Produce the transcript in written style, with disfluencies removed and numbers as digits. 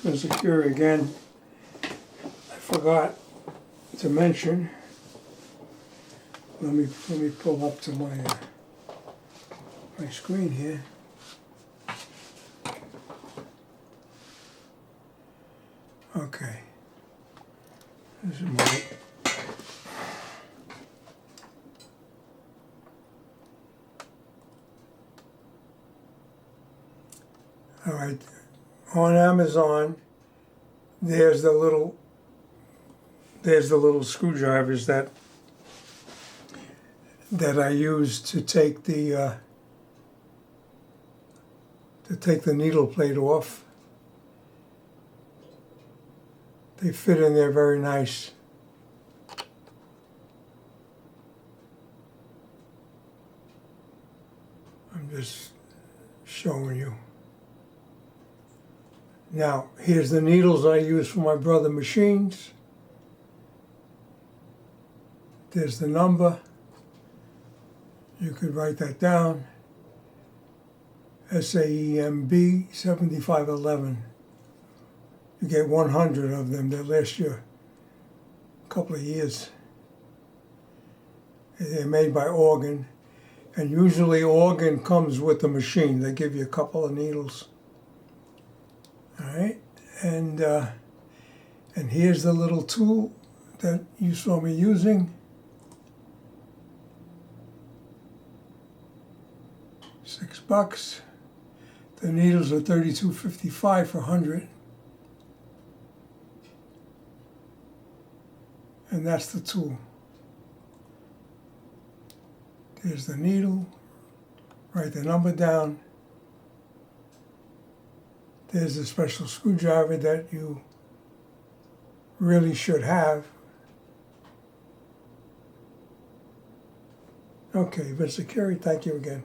been secure again. I forgot to mention. Let me pull up to my my screen here. Okay. This is my all right. On Amazon, there's the little screwdrivers that I use to take the needle plate off. They fit in there very nice. I'm just showing you. Now, here's the needles I use for my brother machines. There's the number. You could write that down. SAEMB 7511. You get 100 of them that last you a couple of years. They're made by Organ, and usually Organ comes with the machine. They give you a couple of needles. All right, and here's the little tool that you saw me using. $6. The needles are $32.55 for 100. And that's the tool. There's the needle. Write the number down. There's a special screwdriver that you really should have. Okay, Mr. Carey, thank you again.